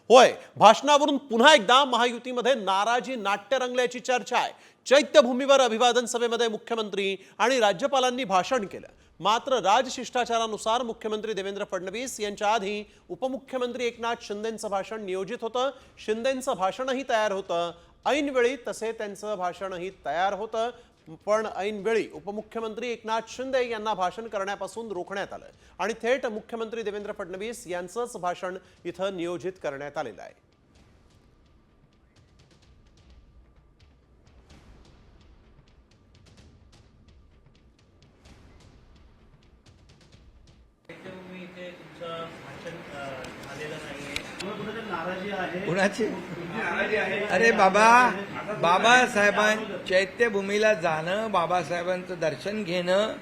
होय, भाषणावरून पुन्हा एकदा महायुतीमध्ये नाराजी नाट्य रंगल्याची चर्चा आहे। चैत्यभूमीवर अभिवादन सभेमध्ये मुख्यमंत्री आणि राज्यपालांनी भाषण केलं। मात्र राजशिष्टाचारानुसार मुख्यमंत्री देवेंद्र फडणवीस यांच्या आधी उपमुख्यमंत्री एकनाथ शिंदेंचं भाषण नियोजित होतं। शिंदेंचं भाषणही तयार होतं। ऐनवेळी तसे त्यांचं भाषणही तयार होतं, पण ऐनवेळी उपमुख्यमंत्री एकनाथ शिंदे यांना भाषण करण्यापासून रोखण्यात आलं आणि थेट मुख्यमंत्री देवेंद्र फडणवीस यांचंच भाषण इथं नियोजित करण्यात आलेलं आहे। कुणाची? अरे बाबासाहेबां चैत्यभूमीला जाणं, बाबासाहेबांचं दर्शन घेणं,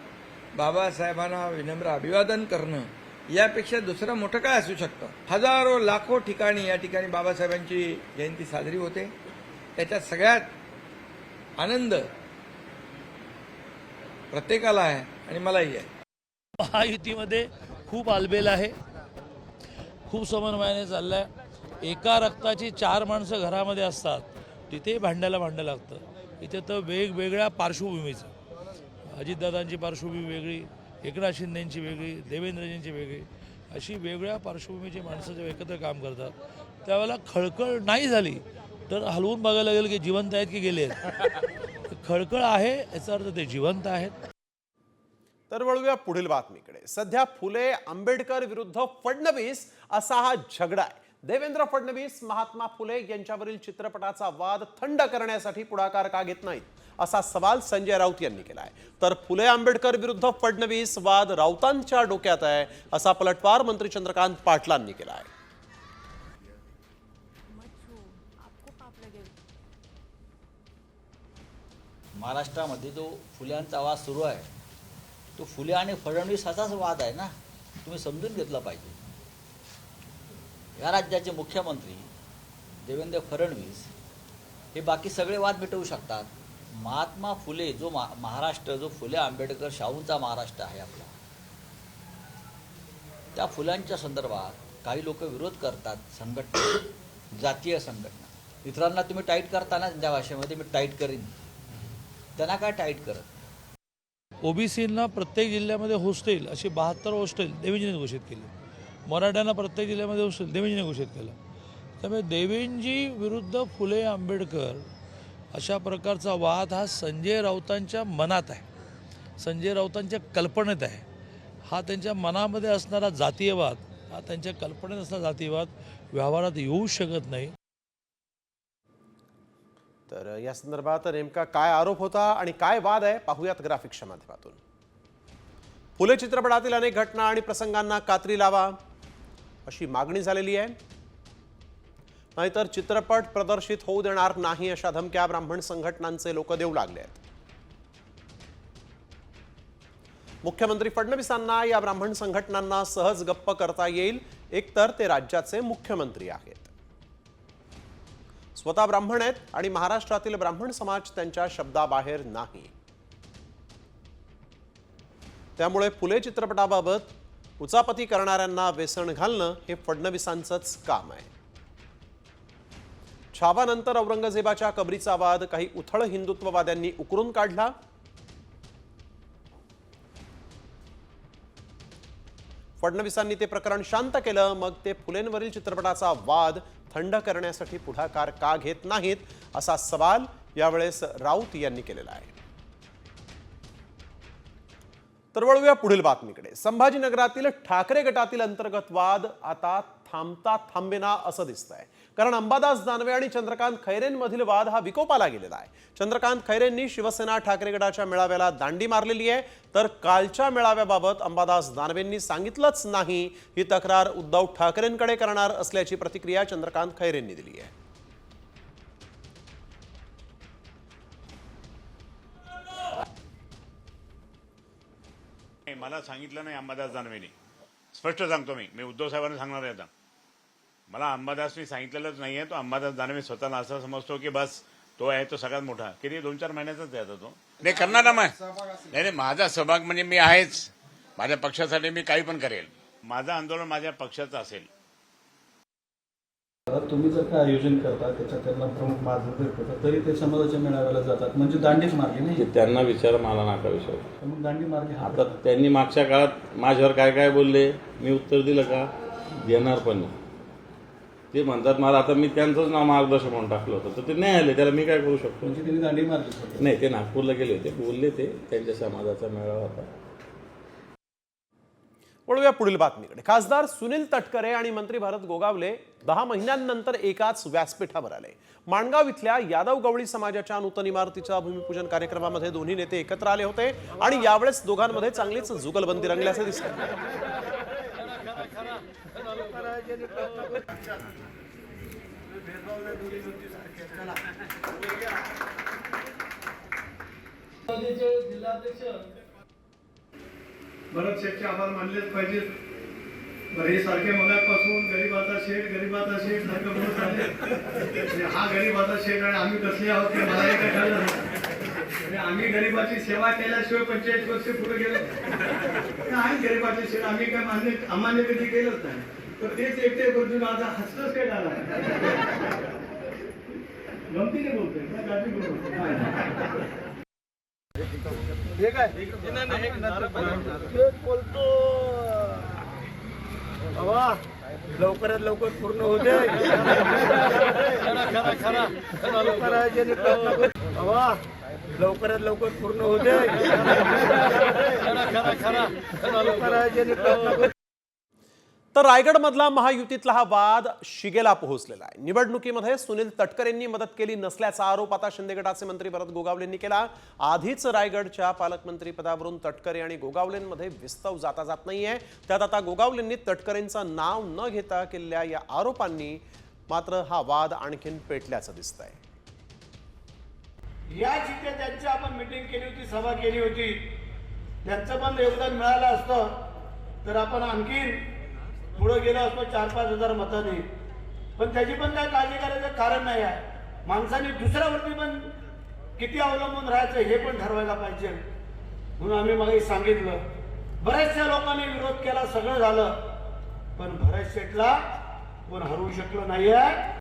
बाबासाहेबांना विनम्र अभिवादन करणं यापेक्षा दुसरं मोठं काय असू शकतं? हजारो लाखो ठिकाणी या ठिकाणी बाबासाहेबांची जयंती साजरी होते। त्याच्यात सगळ्यात आनंद प्रत्येकाला आहे आणि मलाही आहे। महायुतीमध्ये खूप आलबेल आहे, खूप समन्वयाने चाललाय। एका रक्ताची 4 माणसं घरामध्ये असतात, तिथे भांडायला लागतं। इथे तर वेगवेगळ्या पार्श्वभूमीचं, अजितदादांची पार्श्वभूमी वेगळी, एकनाथ शिंदेंची वेगळी, देवेंद्रजींची वेगळी, अशी वेगळ्या पार्श्वभूमीची माणसं जेव्हा एकत्र काम करतात त्यावेळेला खळखळ नाही झाली तर हलवून बघायला लागेल की जिवंत आहेत की गेले आहेत। खळखळ आहे याचा अर्थ ते जिवंत आहेत। तर वळूया पुढील बातमीकडे। सध्या फुले आंबेडकर विरुद्ध फडणवीस असा हा झगडा आहे। देवेंद्र फडणवीस महात्मा फुले यांच्यावरील चित्रपटाचा वाद थंड करण्यासाठी पुढाकार का घेत नाहीत असा सवाल संजय राऊत यांनी केलाय। तर फुले आंबेडकर विरुद्ध फडणवीस वाद राऊतांच्या डोक्यात आहे असा पलटवार मंत्री चंद्रकांत पाटलांनी केलाय। महाराष्ट्रामध्ये जो फुल्यांचा वाद सुरू आहे तो फुले आणि फडणवीस असाच वाद आहे ना, तुम्ही समजून घेतला पाहिजे। या राज्याचे मुख्यमंत्री देवेंद्र फडणवीस हे बाकी सगळे वाद मिटवू शकतात। महात्मा फुले जो महाराष्ट्र, जो फुले आंबेडकर शाहूंचा महाराष्ट्र आहे आपला, त्या फुलांच्या संदर्भात काही लोक विरोध करतात। संघटना, जातीय संघटना, इतरांना तुम्ही टाईट करताना त्यांच्या भाषेमध्ये मी टाईट करीन, त्यांना काय टाईट करत? ओबीसींना प्रत्येक जिल्ह्यामध्ये हॉस्टेल अशी 72 हॉस्टेल देवेंजीने घोषित केली। मराठ्यांना प्रत्येक जिल्ह्यामध्ये हॉस्टेल देवेंजीने घोषित केलं। त्यामुळे देवेंजी विरुद्ध फुले आंबेडकर अशा प्रकारचा वाद हा संजय राऊतांच्या मनात आहे, संजय राऊतांच्या कल्पनेत आहे। हा त्यांच्या मनामध्ये असणारा जातीयवाद, हा त्यांच्या कल्पनेत असणारा जातीयवाद व्यवहारात येऊ शकत नाही। तर या संदर्भात नेमका काय आरोप होता आणि काय वाद आहे पाहूयात ग्राफिक्सच्या माध्यमातून। फुले चित्रपटातील अनेक घटना आणि प्रसंगांना कात्री लावा अशी मागणी झालेली आहे, नाहीतर चित्रपट प्रदर्शित होऊ देणार नाही अशा धमक्या ब्राह्मण संघटनांचे लोक देऊ लागले आहेत। मुख्यमंत्री फडणवीसांना या ब्राह्मण संघटनांना सहज गप्प करता येईल, एकतर ते राज्याचे मुख्यमंत्री आहेत, स्वतः ब्राह्मण आहेत आणि महाराष्ट्रातील ब्राह्मण समाज त्यांच्या शब्दाबाहेर नाही। त्यामुळे फुले चित्रपटाबाबत उचापती करणाऱ्यांना वेसण घालणं हे फडणवीसांचंच काम आहे। छावानंतर औरंगजेबाच्या कबरीचा वाद काही उथळ हिंदुत्ववाद्यांनी उकरून काढला। फडणवीसांनी ते प्रकरण शांत केलं, मग ते फुलेंवरील चित्रपटाचा वाद थंड करण्यासाठी पुढाकार का घेत नाहीत असा सवाल यावेळेस राऊत यांनी केलेला आहे। तर वळूया पुढील बातमीकडे। संभाजीनगरातील ठाकरे गटातील अंतर्गत वाद आता थांबता थांबेना असं दिसतंय, कारण अंबादास दानवे आणि चंद्रकांत खैरेंमधील वाद हा विकोपाला गेलेला आहे। चंद्रकांत खैरेंनी शिवसेना ठाकरे गटाच्या मेळाव्याला दांडी मारलेली आहे, तर कालच्या मेळाव्याबाबत अंबादास दानवेंनी सांगितलंच नाही ही तक्रार उद्धव ठाकरेंकडे करणार असल्याची प्रतिक्रिया चंद्रकांत खैरेंनी दिली आहे। मला सांगितलं नाही अंबादास दानवेनी, स्पष्ट सांगतो मी उद्धव साहेबांना सांगणार आहे। आता मला अंबादासनी सांगितलेलंच नाहीये। तो अंबादास दानवे स्वतःला असं समजतो की बस तो आहे तो सगळ्यात मोठा, किती 2-4 महिन्याचाच आहे तो। नाही करणार ना, नाही माझा सहभाग म्हणजे मी आहेच, माझ्या पक्षासाठी मी काही पण करेल। माझं आंदोलन माझ्या पक्षाचं असेल। करता, तुम्ही जर का आयोजन करता त्याच्यात त्यांना प्रमुख मार्गदर्शक करता, तरी ते समाजाच्या मेळाव्याला जातात, म्हणजे दांडीच मार्गी नाही. त्यांना विचार, मला नाका विचार. तर मग दांडी मार्गी आता त्यांनी मागच्या काळात माझ्यावर काय काय बोलले, मी उत्तर दिलं का? देणार पण नाही. ते म्हणतात मला, आता मी त्यांचंच नाव मार्गदर्शक म्हणून टाकलं होतं, तर ते नाही आले, त्याला मी काय करू शकतो? म्हणजे त्यांनी दांडी मार्गी नाही, ते नागपूरला गेले होते, बोलले ते त्यांच्या समाजाचा मेळावा होता. वळूया पुढील बातमीकडे. खासदार सुनील तटकरे आणि मंत्री भरत गोगावले 10 महिन्यांनंतर एकाच व्यासपीठावर आले. माणगाव इथल्या यादव गवळी समाजाच्या नूतन इमारतीच्या भूमिपूजन कार्यक्रमामध्ये दोन्ही नेते एकत्र आले होते आणि यावेळेस दोघांमध्ये चांगलीच जुगलबंदी रंगल्याचे दिसते. भरत शेठचे आभार मानलेच पाहिजेत. हे सारखे मगापासून गरीबाचा शेठ सारखं म्हणत आले. हा गरीबाचा शेठ आणि आम्ही कसले आहोत ते मला काय कळलं नाही. आम्ही गरीबाची सेवा केल्याशिवाय 45 वर्ष पुढे गेलो आहे. गरीबाचे शेठ आम्ही काय अमान्य कधी केलंच नाही. तर तेच एकटे बदलून आता हसतच काय झालं, गमतीने बोलतोय काय, काळजी करू नका. बोलतो बाबा, लवकरात लवकर पूर्ण होते. बाबा, लवकरात लवकर पूर्ण होते. तर रायगडमधला महायुतीतला हा वाद शिगेला पोहोचलेला आहे. निवडणुकीमध्ये सुनील तटकरेंनी मदत केली नसल्याचा आरोप आता शिंदे गटाचे मंत्री भरत गोगावलेंनी केला. आधीच रायगडच्या पालकमंत्री पदावरून तटकरे आणि गोगावलेंमध्ये विस्तव जात नाहीये. त्यात आता गोगावलेंनी तटकरेंचं नाव न घेता केलेल्या या आरोपांनी मात्र हा वाद आणखीन पेटल्याचं दिसतंय. या जिथे त्यांची आपण मीटिंग केली होती, सभा केली होती, त्यांचं पण योगदान मिळालं असतं तर आपण आणखीन पुढे गेलो असतो 4-5 हजार मतांनी. पण त्याची पण काय काळजी करायचं कारण नाही आहे. माणसाने दुसऱ्यावरती पण किती अवलंबून राहायचं हे पण ठरवायला पाहिजे. म्हणून आम्ही मग सांगितलं, बऱ्याचशा लोकांनी विरोध केला, सगळं झालं, पण भरत शेठला कोण हरवू शकलं नाहीये.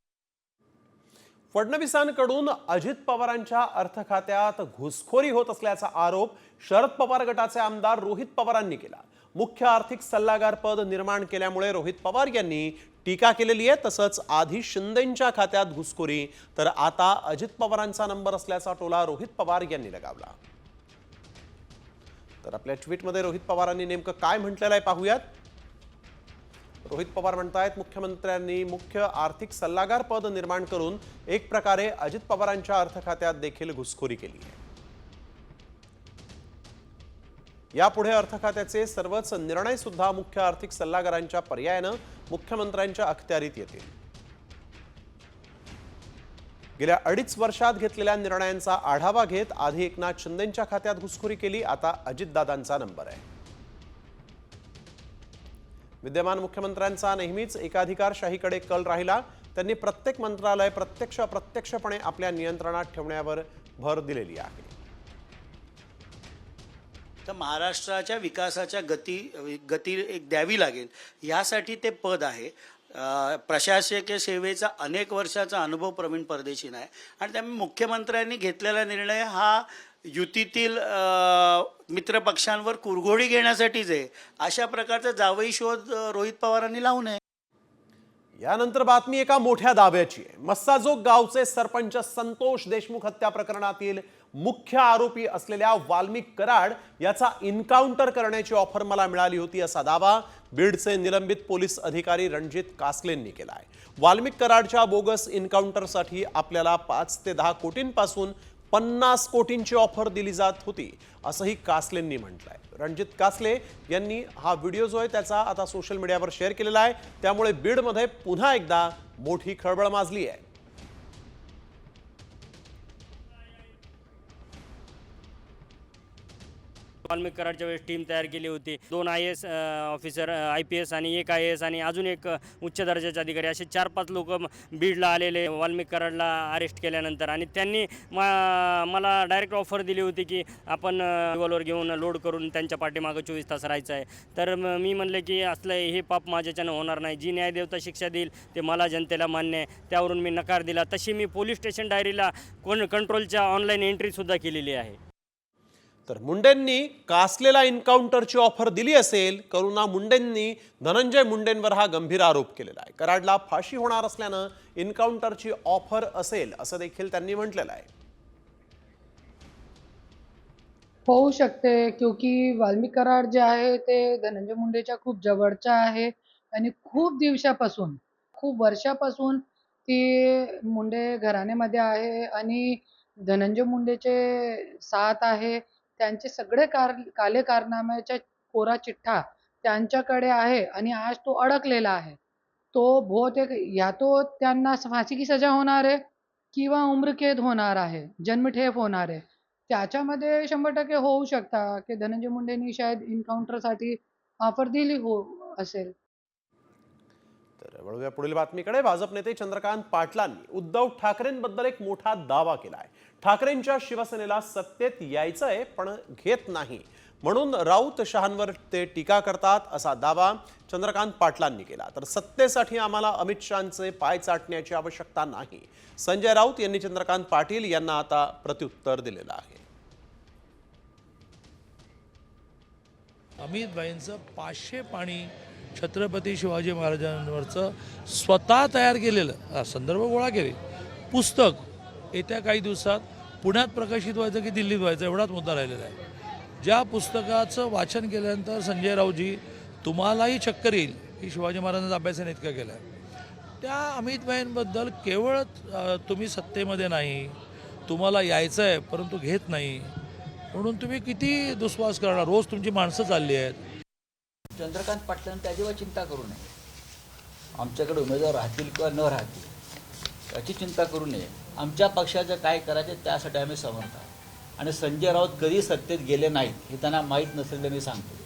फडणवीसांकडून अजित पवारांच्या अर्थ खात्यात घुसखोरी होत असल्याचा आरोप शरद पवार गटाचे आमदार रोहित पवारांनी केला. मुख्य आर्थिक सल्लागार पद निर्माण केल्यामुळे रोहित पवार यांनी टीका केलेली आहे. तसंच आधी शिंदेंच्या खात्यात घुसखोरी, तर आता अजित पवारांचा नंबर असल्याचा टोला रोहित पवार यांनी लगावला. तर आपल्या ट्विटमध्ये रोहित पवारांनी नेमकं काय म्हटलेलं आहे पाहूयात. रोहित पवार म्हणतायत, मुख्यमंत्र्यांनी मुख्य आर्थिक सल्लागार पद निर्माण करून एक प्रकारे अजित पवारांच्या अर्थ खात्यात देखील घुसखोरी केली आहे. यापुढे अर्थ खात्याचे सर्वच निर्णय सुद्धा मुख्य आर्थिक सल्लागारांच्या पर्यायानं मुख्यमंत्र्यांच्या अखत्यारीत येतील. गेल्या 2.5 वर्षात घेतलेल्या निर्णयांचा आढावा घेत आधी एकनाथ शिंदेंच्या खात्यात घुसखोरी केली, आता अजितदादांचा नंबर आहे. विद्यमान मुख्यमंत्र्यांचा नेहमीच एकाधिकारशाहीकडे कल राहिला. त्यांनी प्रत्येक मंत्रालय अप्रत्यक्षपणे आपल्या नियंत्रणात ठेवण्यावर भर दिलेली आहे. तर महाराष्ट्राच्या विकासाच्या गती एक द्यावी लागेल, यासाठी ते पद आहे. प्रशासकीय सेवेचा अनेक वर्षाचा अनुभव प्रवीण परदेशी आहे आणि त्यामुळे मुख्यमंत्र्यांनी घेतलेला निर्णय हा युतीतील मित्रपक्षांवर कुरघोडी घेण्यासाठीच आहे. अशा प्रकारचा जावई शोध रोहित पवारांनी लावू नये. यानंतर बातमी एका मोठ्या दाव्याची आहे. मस्साजोग गावचे सरपंच संतोष देशमुख हत्या प्रकरणातील मुख्य आरोपी असलेल्या वाल्मिक कराड याचा एन्काउंटर करण्याची ऑफर मला मिळाली होती, असा दावा बीडचे निलंबित पोलीस अधिकारी रणजित कासलेंनी केला आहे. वाल्मिक कराडच्या बोगस एन्काउंटरसाठी आपल्याला 5 ते 10 कोटींपासून 50 कोटींची ऑफर दिली जात होती, असंही कासलेंनी म्हटलंय. रणजित कासले यांनी हा व्हिडिओ जो आहे त्याचा आता सोशल मीडियावर शेअर केलेला आहे. त्यामुळे बीडमध्ये पुन्हा एकदा मोठी खळबळ माजली आहे. वाल्मिक कराडच्या वेळेस टीम तयार केली होती. 2 IAS ऑफिसर, IPS आणि 1 IAS आणि अजून एक उच्च दर्जाचे अधिकारी, असे 4-5 लोक बीडला आलेले वाल्मिक कराडला अरेस्ट केल्यानंतर. आणि त्यांनी मला डायरेक्ट ऑफर दिली होती की आपण रिव्हॉल्वर घेऊन लोड करून त्यांच्या पाठीमागं 24 तास राहायचं आहे. तर मी म्हणले की असलं हे पाप माझ्याच्यानं होणार नाही. जी न्यायदेवता शिक्षा देईल ते मला जनतेला मान्य आहे. त्यावरून मी नकार दिला. तशी मी पोलीस स्टेशन डायरीला कंट्रोलच्या ऑनलाईन एंट्रीसुद्धा केलेली आहे. तर मुंडेंनी कासलेला एन्काउंटरची ऑफर दिली असेल, करुणा मुंडेंनी धनंजय मुंडेंवर हा गंभीर आरोप केलेला आहे. कराडला फाशी होणार असल्यानं एन्काउंटरची ऑफर असेल असं देखील त्यांनी म्हटलेलं आहे. होऊ शकते, क्योंकि वाल्मिक कराड जे आहे ते धनंजय मुंडेच्या खूप जवळचा आहे आणि खूप वर्षापासून ती मुंडे घराण्यामध्ये आहे आणि धनंजय मुंडेचे साथ आहे. त्यांचे सगळे काले कारनाम्याच्या कोरा चिठ्ठा त्यांच्याकडे आहे आणि आज तो अडकलेला आहे. तो बहुतेक या तो त्यांना फाशी की सजा होणार आहे किंवा उम्रकैद होणार आहे, जन्मठेप होणार आहे. त्याच्यामध्ये 100% होऊ शकता की धनंजय मुंडेंनी शायद एन्काउंटरसाठी ऑफर दिली असेल. तर वळूया पुढील बातमीकडे. भाजप नेते चंद्रकांत पाटलांनी उद्धव ठाकरेंबद्दल एक मोठा दावा केलाय. ठाकरेंच्या शिवसेनेला सत्तेत यायचंय पण घेत नाही, म्हणून राऊत शहांवर ते टीका करतात असा दावा चंद्रकांत पाटलांनी केला. तर सत्तेसाठी आम्हाला अमित शहांचे पाय चाटण्याची आवश्यकता नाही, संजय राऊत यांनी चंद्रकांत पाटील यांना आता प्रत्युत्तर दिलेलं आहे. अमित भाईंचं 500 पाणी छत्रपती शिवाजी महाराजांवरचं स्वतः तयार केलेलं संदर्भ गोळा केले पुस्तक येत्या काही दिवसात पुण्यात प्रकाशित व्हायचं की दिल्लीत व्हायचं एवढाच मुद्दा राहिलेला आहे. ज्या पुस्तकाचं वाचन केल्यानंतर संजय राऊजी तुम्हालाही चक्कर येईल की शिवाजी महाराजांचा अभ्यासाने इतका केला आहे. त्या अमित भाईंबद्दल केवळ तुम्ही सत्तेमध्ये नाही, तुम्हाला यायचं आहे परंतु घेत नाही, म्हणून तुम्ही किती दुस्वास करणार. रोज तुमची माणसं चालली आहेत. चंद्रकांत पाटलांनी अजिबात चिंता करू नये. आमच्याकडे उमेदवार राहतील किंवा न राहतील याची चिंता करू नये. आमच्या पक्षाचं काय करायचं त्यासाठी आम्ही समर्थ आहोत. आणि संजय राऊत कधी सत्तेत गेले नाहीत हे त्यांना माहीत नसेल तर मी सांगतो.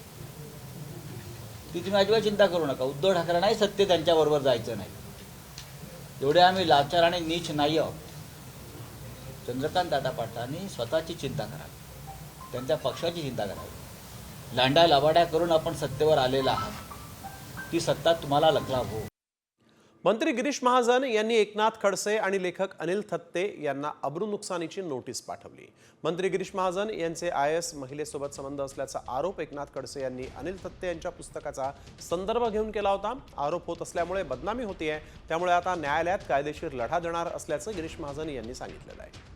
ती तुम्ही अजिबात चिंता करू नका. उद्धव ठाकरे नाही सत्तेत त्यांच्याबरोबर जायचं नाही. एवढे आम्ही लाचार आणि नीच नाही आहोत. चंद्रकांत दादा पाटलांनी स्वतःची चिंता करावी, त्यांच्या पक्षाची चिंता करावी. लांडा लबाड्या करून आपण सत्तेवर आलेला आहात, ती सत्ता तुम्हाला लकलाभ हो. मंत्री गिरीश महाजन यांनी एकनाथ खडसे आणि लेखक अनिल थत्ते यांना अब्रू नुकसानीची नोटीस पाठवली. मंत्री गिरीश महाजन यांचे IAS महिलेसोबत संबंध असल्याचा आरोप एकनाथ खडसे यांनी अनिल थत्ते यांच्या पुस्तकाचा संदर्भ घेऊन केला होता. आरोप होत असल्यामुळे बदनामी होतीये, त्यामुळे आता न्यायालयात कायदेशीर लढा देणार असल्याचं गिरीश महाजन यांनी सांगितलेलं आहे.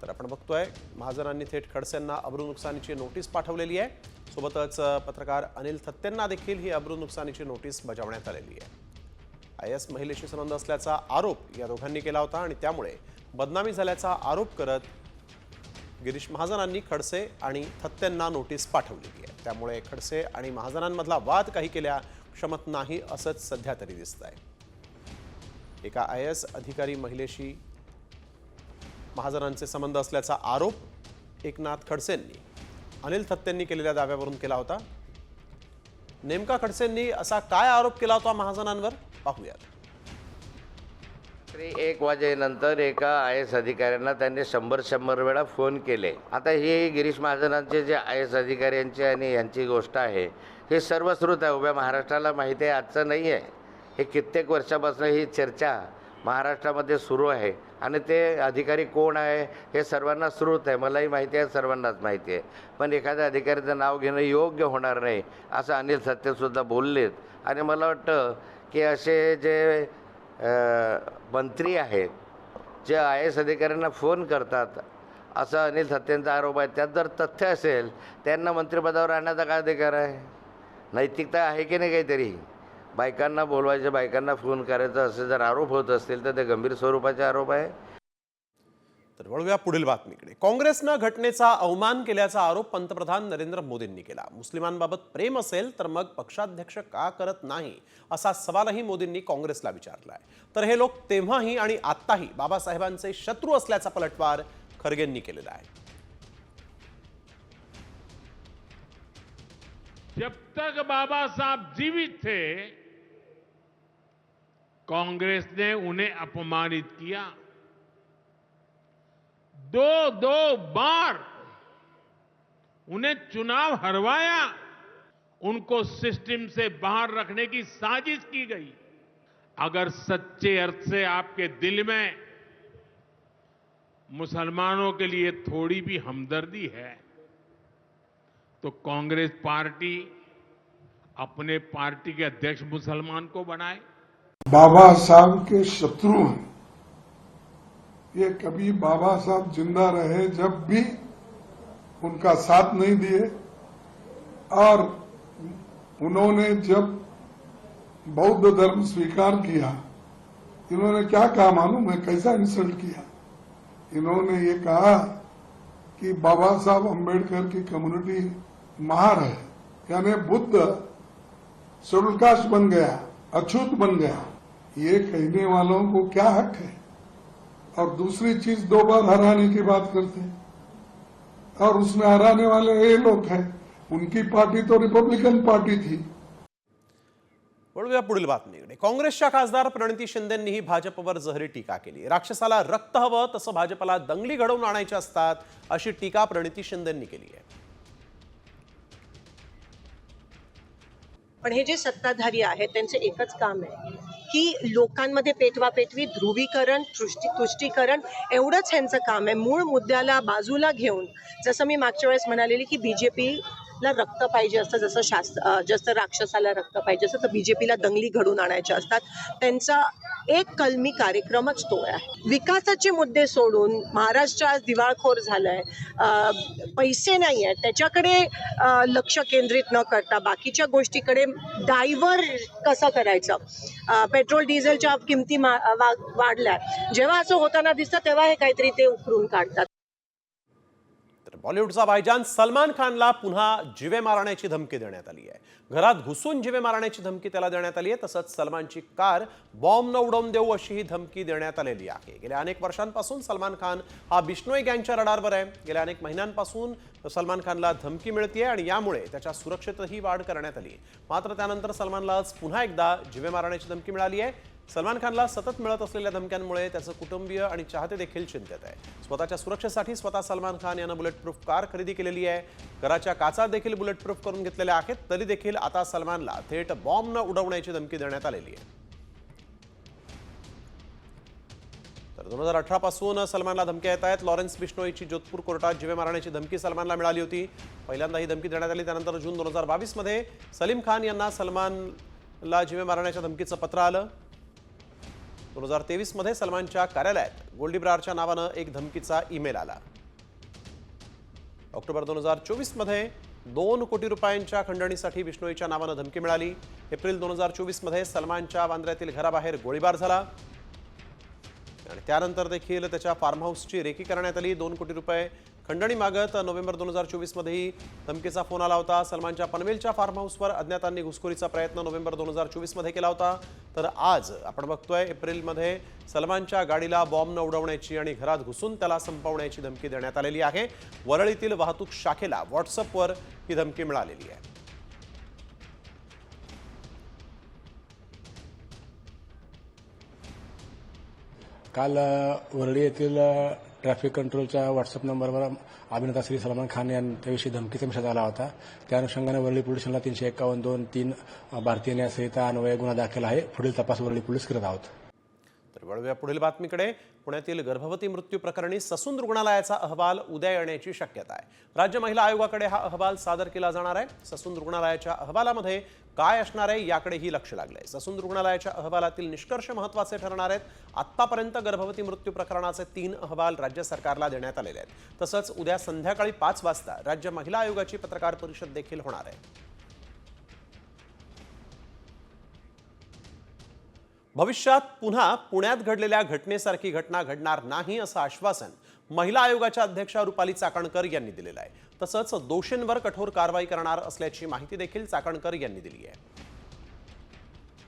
तर आपण बघतोय महाजनांनी थेट खडसेंना अब्रू नुकसानीची नोटीस पाठवलेली आहे. सोबतच पत्रकार अनिल थत्तेंना देखील ही अब्रू नुकसानीची नोटीस बजावण्यात आलेली आहे. IAS महिलेशी संबंध असल्याचा आरोप या दोघांनी केला होता आणि त्यामुळे बदनामी झाल्याचा आरोप करत गिरीश महाजनांनी खडसे आणि थत्तेंना नोटीस पाठवलेली आहे. त्यामुळे खडसे आणि महाजनांमधला वाद काही केल्या क्षमत नाही असंच सध्या तरी दिसतंय. एका IAS अधिकारी महिलेशी महाजनांचे संबंध असल्याचा आरोप एकनाथ खडसेंनी अनिल थत्तेंनी केलेल्या दाव्यावरून केला होता. नेमका खडसेंनी असा काय आरोप केला होता महाजनांवर पाहूयात. 1 वाजेनंतर एका IAS अधिकाऱ्यांना त्यांनी 100 वेळा फोन केले. आता हे गिरीश महाजनांचे जे IAS अधिकाऱ्यांची आणि यांची गोष्ट आहे हे सर्वश्रुत आहे. उभ्या महाराष्ट्राला माहिती आहे, आजचं नाही आहे. हे कित्येक वर्षापासून ही चर्चा महाराष्ट्रामध्ये सुरू आहे आणि ते अधिकारी कोण आहे हे सर्वांना श्रुत आहे. मलाही माहिती आहे, सर्वांनाच माहिती आहे. पण एखाद्या अधिकाऱ्याचं नाव घेणं योग्य होणार नाही असं अनिल थत्तेसुद्धा बोललेत. आणि मला वाटतं की असे जे मंत्री आहेत जे IAS अधिकाऱ्यांना फोन करतात असं अनिल थत्तेंचा आरोप आहे. त्यात जर तथ्य असेल त्यांना मंत्रिपदावर आणण्याचा काय अधिकार आहे? नैतिकता आहे की नाही काहीतरी? बायकांना बोलवायचे, बायकांना फोन करायचा असे जर आरोप होत असतील तर ते गंभीर स्वरूपाचे आरोप आहे. तर वळूया पुढील बातमीकडे. काँग्रेसनं घटनेचा अवमान केल्याचा आरोप पंतप्रधान नरेंद्र मोदींनी केला. मुस्लिमांबाबत प्रेम असेल तर मग पक्षाध्यक्ष का करत नाही असा सवालही मोदींनी काँग्रेसला विचारलाय. तर हे लोक तेव्हाही आणि आत्ताही बाबासाहेबांचे शत्रू असल्याचा पलटवार खरगेंनी केलेला आहे. जब तक बाबा साहब जीवित थे कांग्रेस ने उन्हें अपमानित किया। दो बार उन्हें चुनाव हरवाया, उनको सिस्टम से बाहर रखने की साजिश की गई। अगर सच्चे अर्थ से आपके दिल में मुसलमानों के लिए थोड़ी भी हमदर्दी है तो कांग्रेस पार्टी अपने पार्टी के अध्यक्ष मुसलमान को बनाए। बाबा साहब के शत्रु हैं। ये कभी बाबा साहब जिंदा रहे जब भी उनका साथ नहीं दिए, और उन्होंने जब बौद्ध धर्म स्वीकार किया, इन्होंने क्या कहा मालूम है? कैसा इंसल्ट किया? इन्होंने ये कहा कि बाबा साहब अंबेडकर की कम्युनिटी महार है, यानी बुद्ध शेड्यूल कास्ट बन गया, अछूत बन गया। ये कहने वालों को क्या हक है? और दूसरी चीज, 2 बार हराने की बात करते हैं, और उसमें हराने वाले ये लोग हैं। उनकी पार्टी तो रिपब्लिकन पार्टी थी। वळूया पुढील बातमीकडे। काँग्रेसच्या खासदार प्रणिती शिंदेंनीही भाजपवर जहरी टीका केली। राक्षसाला रक्त हवं तसं भाजपला दंगली घडवून आणायच्या असतात अशी टीका प्रणिती शिंदेंनी केली आहे। पण हे जे सत्ताधारी आहेत त्यांचे एकच काम आहे की लोकांमध्ये पेटवापेटवी, ध्रुवीकरण, तुष्टीकरण एवढंच ह्यांचं काम आहे। मूळ मुद्द्याला बाजूला घेऊन, जसं मी मागच्या वेळेस म्हणालेली की बीजेपीला रक्त पाहिजे असतं, जसं राक्षसाला रक्त पाहिजे असतं, तर बीजेपीला दंगली घडून आणायच्या असतात। त्यांचा एक कलमी कार्यक्रमच तो आहे। विकासाचे मुद्दे सोडून महाराष्ट्र आज दिवाळखोर झालाय, पैसे नाही आहेत, त्याच्याकडे लक्ष केंद्रित न करता बाकीच्या गोष्टीकडे डायव्हर्ट कसं करायचं। पेट्रोल डिझेलच्या किमती वाढल्या, जेव्हा असं होताना दिसतं तेव्हा हे काहीतरी ते उकरून काढतात। बॉलिवूडचा भाईजान सलमान खानला पुन्हा जीवे मारण्याची धमकी देण्यात आली आहे। घरात घुसून जीवे मारण्याची धमकी त्याला देण्यात आली आहे। तसंच सलमानची कार बॉम्ब न उडवून देऊ अशीही धमकी देण्यात आलेली आहे। गेल्या अनेक वर्षांपासून सलमान खान हा बिश्नोई गँगच्या रडारवर आहे। गेल्या अनेक महिन्यांपासून सलमान खानला धमकी मिळते आणि यामुळे त्याच्या सुरक्षेतही वाढ करण्यात आली। मात्र त्यानंतर सलमानला आज पुन्हा एकदा जीवे मारण्याची धमकी मिळाली आहे। सलमान खानला सतत मिळत असलेल्या धमक्यांमुळे त्याचे कुटुंबीय आणि चाहते देखील चिंतित आहे। स्वतःच्या सुरक्षेसाठी स्वतः सलमान खान यानं बुलेटप्रूफ कार खरेदी केलेली आहे। घराच्या काचा देखील बुलेटप्रूफ करून घेतलेल्या आहेत। तरी देखील आता सलमानला थेट बॉम्ब न उडवण्याची धमकी देण्यात आलेली आहे। तर 2018 पासून सलमानला धमक्या येत आहेत। लॉरेन्स बिश्नोईची जोधपूर कोर्टात जीवे मारण्याची धमकी सलमानला मिळाली होती। पहिल्यांदा ही धमकी देण्यात आली, त्यानंतर जून 2022 मध्ये सलीम खान यांना सलमानला जीवे मारण्याच्या धमकीचं पत्र आलं। 2023 मध्ये सलमानच्या कार्यालयात गोल्डी ब्रारच्या नावानं एक धमकीचा ईमेल आला। ऑक्टोबर 2024 मध्ये 2 कोटी रुपयांच्या खंडणीसाठी बिश्नोईच्या नावानं धमकी मिळाली। एप्रिल 2024 मध्ये सलमानच्या बांद्र्यातील घराबाहेर गोळीबार झाला आणि त्यानंतर देखील त्याच्या फार्म हाऊसची रेकी करण्यात आली। 2 कोटी रुपये खंडणी मागत नोव्हेंबर 2024 मध्येही धमकीचा फोन आला होता। सलमानच्या पनवेलच्या फार्म हाऊसवर अज्ञातांनी घुसखोरीचा प्रयत्न नोव्हेंबर 2024 मध्ये केला होता। तर आज आपण बघतोय एप्रिलमध्ये सलमानच्या गाडीला बॉम्ब न उडवण्याची आणि घरात घुसून त्याला संपवण्याची धमकी देण्यात आलेली आहे। वरळीतील वाहतूक शाखेला व्हॉट्सअपवर ही धमकी मिळालेली आहे। काल वरळी येथील ट्रॅफिक कंट्रोलच्या व्हॉट्सअप नंबरवर अभिनेता श्री सलमान खान यांच्याविषयी धमकीचा मेसेज आला होता। त्या अनुषंगाने वरळी पोलीस स्टेशनला 351-2-3 भारतीय न्याय संहिता अन्वये गुन्हा दाखल आहे। पुढील तपास वरळी पोलीस करत आहोत। तर वळूया पुढील बातमीकडे। पुण्यातील गर्भवती मृत्यू प्रकरणी ससून रुग्णालयाचा अहवाल उद्या येण्याची शक्यता आहे। राज्य महिला आयोगाकडे हा अहवाल सादर केला जाणार आहे। ससून रुग्णालयाच्या अहवालामध्ये काय असणार आहे याकडेही लक्ष लागलंय। ससून रुग्णालयाच्या अहवालातील निष्कर्ष महत्त्वाचे ठरणार आहेत। आतापर्यंत गर्भवती मृत्यू प्रकरणाचे 3 अहवाल राज्य सरकारला देण्यात आलेले आहेत। तसंच उद्या संध्याकाळी 5 वाजता राज्य महिला आयोगाची पत्रकार परिषद देखील होणार आहे। भविष्यात पुन्हा पुण्यात घडलेल्या घटनेसारखी घटना घडणार नाही असं आश्वासन महिला आयोगाच्या अध्यक्षा रुपाली चाकणकर यांनी दिलेलं आहे। तसंच दोषींवर कठोर कारवाई करणार असल्याची माहिती देखील चाकणकर यांनी दिली आहे।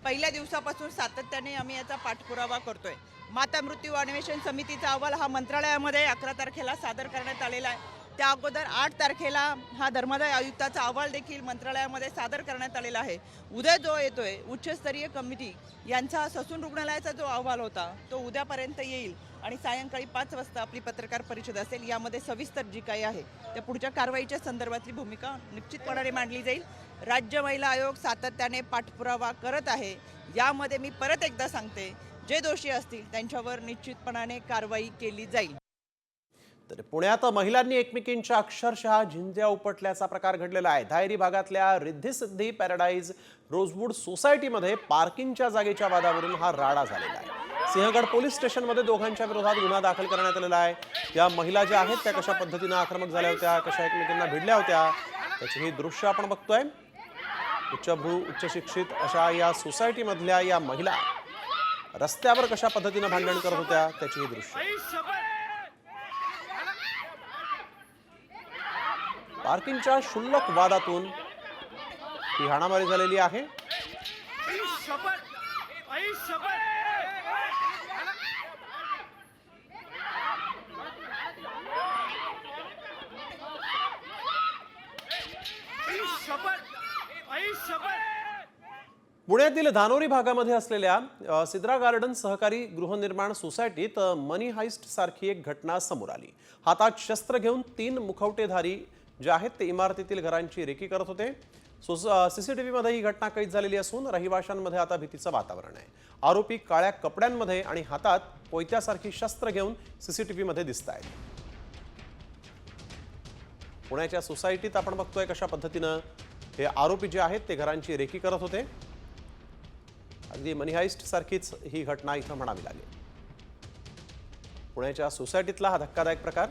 पहिल्या दिवसापासून सातत्याने आम्ही याचा पाठपुरावा करतोय। माता मृत्यू अन्वेषण समितीचा अहवाल हा मंत्रालयामध्ये 11 तारखेला सादर करण्यात आलेला आहे। त्या अगोदर 8 तारखेला हा धर्मादाय आयुक्ताचा अहवाल देखील मंत्रालयामध्ये सादर करण्यात आलेला आहे. उद्या जो येतोय उच्चस्तरीय कमिटी यांचा ससून रुग्णालयाचा जो अहवाल होता तो उद्यापर्यंत येईल आणि सायंकाळी 5 वाजता आपली पत्रकार परिषद असेल. यामध्ये सविस्तर जी काही आहे त्या पुढच्या कारवाईच्या संदर्भातली भूमिका निश्चितपणाने मांडली जाईल. राज्य महिला आयोग सातत्याने पाठपुरावा करत आहे. यामध्ये मी परत एकदा सांगते, जे दोषी असतील त्यांच्यावर निश्चितपणाने कारवाई केली जाईल. तर पुण्यात महिलांनी एकमेकींच्या अक्षरशः झिंज्या उपटल्याचा प्रकार घडलेला आहे. धायरी भागातल्या रिद्धी सिद्धी पॅराडाईज रोजवूड सोसायटीमध्ये पार्किंगच्या जागेच्या वादावरून हा राडा झालेला आहे. सिंहगड पोलीस स्टेशनमध्ये दोघांच्या विरोधात गुन्हा दाखल करण्यात आलेला आहे. या महिला ज्या आहेत त्या कशा पद्धतीनं आक्रमक झाल्या होत्या, कशा एकमेकींना भिडल्या होत्या, त्याची ही दृश्य आपण बघतोय. उच्चभ्रू उच्च शिक्षित अशा या सोसायटीमधल्या या महिला रस्त्यावर कशा पद्धतीनं भांडण करत होत्या त्याची ही दृश्य. पार्किंगच्या क्षुल्लक वादातून ही हाणामारी झालेली आहे. पुण्यातील धानोरी भागामध्ये असलेल्या सिद्रा गार्डन सहकारी गृहनिर्माण सोसायटीत मनी हाइस्ट सारखी एक घटना समोर आली. हातात शस्त्र घेऊन 3 मुखवटेधारी जे आहेत ते इमारतीतील घरांची रेकी करत होते. सीसीटीव्हीमध्ये ही घटना कैद झालेली असून रहिवाशांमध्ये आता भीतीचं वातावरण आहे. आरोपी काळ्या कपड्यांमध्ये आणि हातात कोयत्यासारखी शस्त्र घेऊन सीसीटीव्हीमध्ये दिसत आहेत. पुण्याच्या सोसायटीत आपण बघतोय कशा पद्धतीनं हे आरोपी जे आहेत ते घरांची रेकी करत होते. अगदी मनी हाइस्ट सारखीच ही घटना इथं म्हणावी लागेल. पुण्याच्या सोसायटीतला हा धक्कादायक प्रकार.